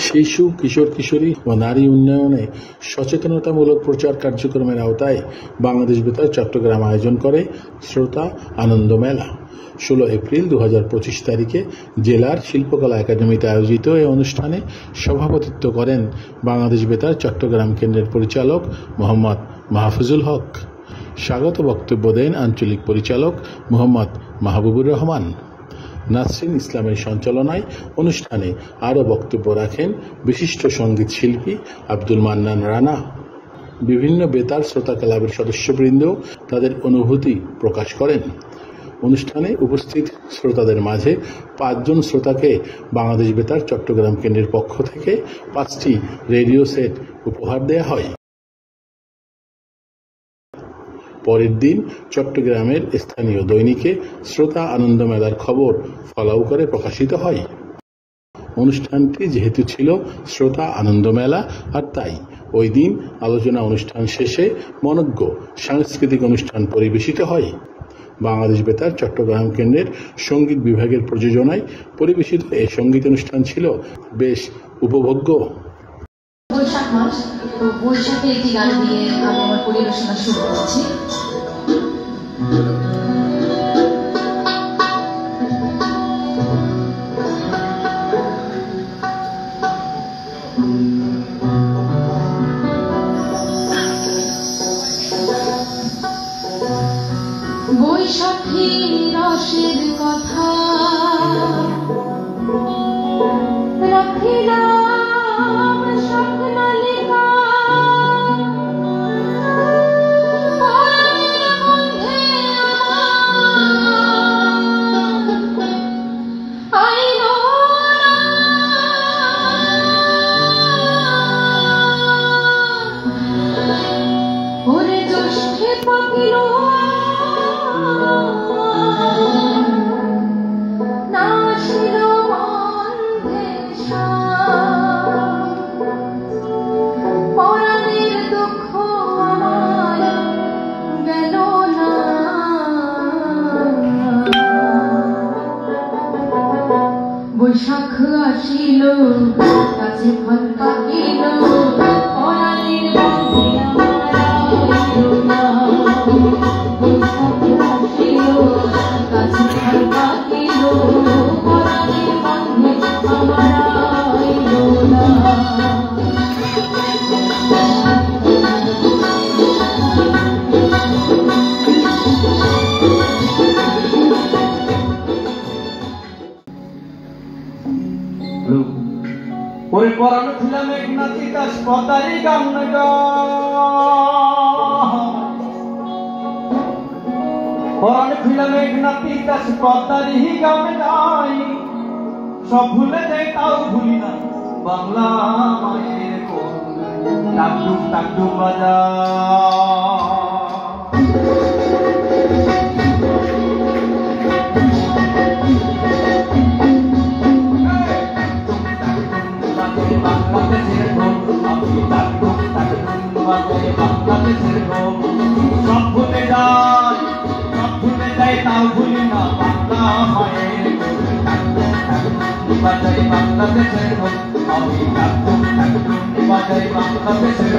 শিশু, কিশোর কিশোরী ও নারী উন্নয়নে সচেতনতামূলক প্রচার কার্যক্রমের আওতায় বাংলাদেশ বেতার চট্টগ্রাম আয়োজন করে শ্রোতা আনন্দ মেলা। 16 এপ্রিল 2025 তারিখে জেলার শিল্পকলা একাডেমিতে আয়োজিত এই অনুষ্ঠানে সভাপতিত্ব করেন বাংলাদেশ বেতার চট্টগ্রাম কেন্দ্রের পরিচালক মোহাম্মদ মাহফুজুল হক। স্বাগত বক্তব্য দেন আঞ্চলিক পরিচালক মোহাম্মদ মাহবুবুর রহমান। নাসরিন ইসলামের সঞ্চালনায় অনুষ্ঠানে আরও বক্তব্য রাখেন বিশিষ্ট সঙ্গীত শিল্পী আব্দুল মান্নান রানা। বিভিন্ন বেতার শ্রোতা ক্লাবের সদস্যবৃন্দ তাদের অনুভূতি প্রকাশ করেন। অনুষ্ঠানে উপস্থিত শ্রোতাদের মাঝে 5 জন শ্রোতাকে বাংলাদেশ বেতার চট্টগ্রাম কেন্দ্রের পক্ষ থেকে 5টি রেডিও সেট উপহার দেয়া হয়। পরের দিন চট্টগ্রামের স্থানীয় দৈনিকে শ্রোতা আনন্দ মেলার খবর ফলাও করে প্রকাশিত হয়। অনুষ্ঠানটি যেহেতু ছিল শ্রোতা আনন্দ মেলা, আর তাই ওই দিন আলোচনা অনুষ্ঠান শেষে মনোজ্ঞ সাংস্কৃতিক অনুষ্ঠান পরিবেশিত হয়। বাংলাদেশ বেতার চট্টগ্রাম কেন্দ্রের সঙ্গীত বিভাগের প্রযোজনায় পরিবেশিত এই সঙ্গীত অনুষ্ঠান ছিল বেশ উপভোগ্য। বৈশাখ মাস, তো বৈশাখের একটি গান দিয়ে আমি আমার পরিবেশনা শুরু করছি। বৈশাখী রসের কথা রাখিলাম স্বপ্নালিকা, ওরে জ্যৈষ্ঠে পাকিল বৈশাখ আসিল, গাছে ফল পাকিল, পরাণের বন্ধে আমার আইল না। বৈশাখ আসিল, গাছে ফল পাকিল, পরাণের বন্ধে আমার আইল না। ওই পরানো ছিল মেঘনা তিতাস পতারি গান পরানো ছিল মেঘনা তিতাস পতারি গান গাই, সব ভুলে যাই তাও ভুলি না বাংলা মায়ের কোন টাকডুক টাকডুক বাজা। সব ভুলে যাই তাও ভুলি না বাংলা মায়ের বাজাই বাংলাদেশের আমি বাজাই বাংলাদেশের।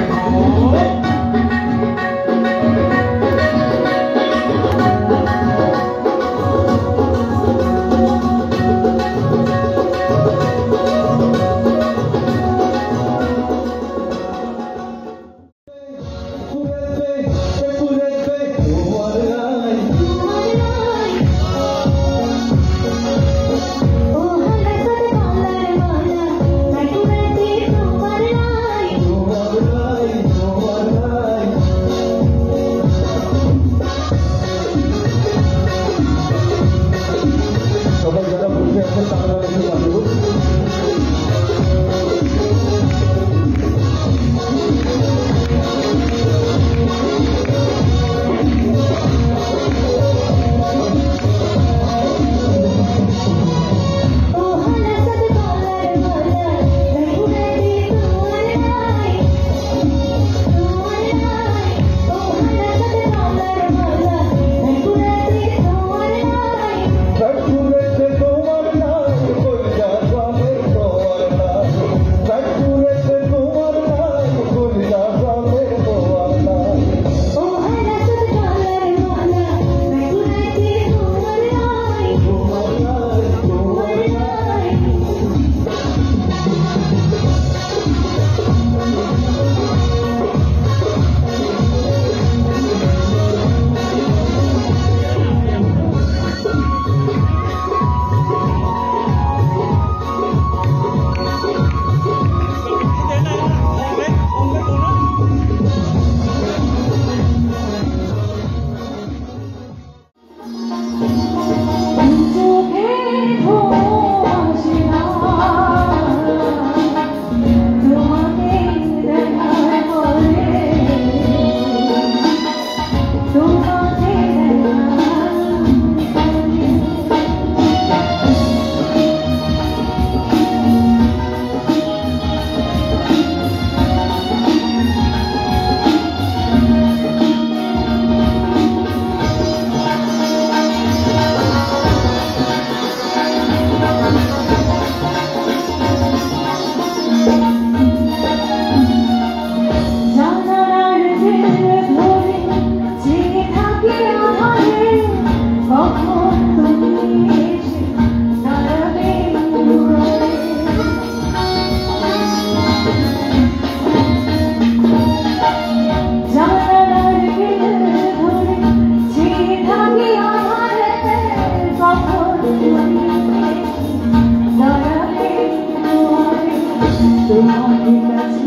তোমার কাছে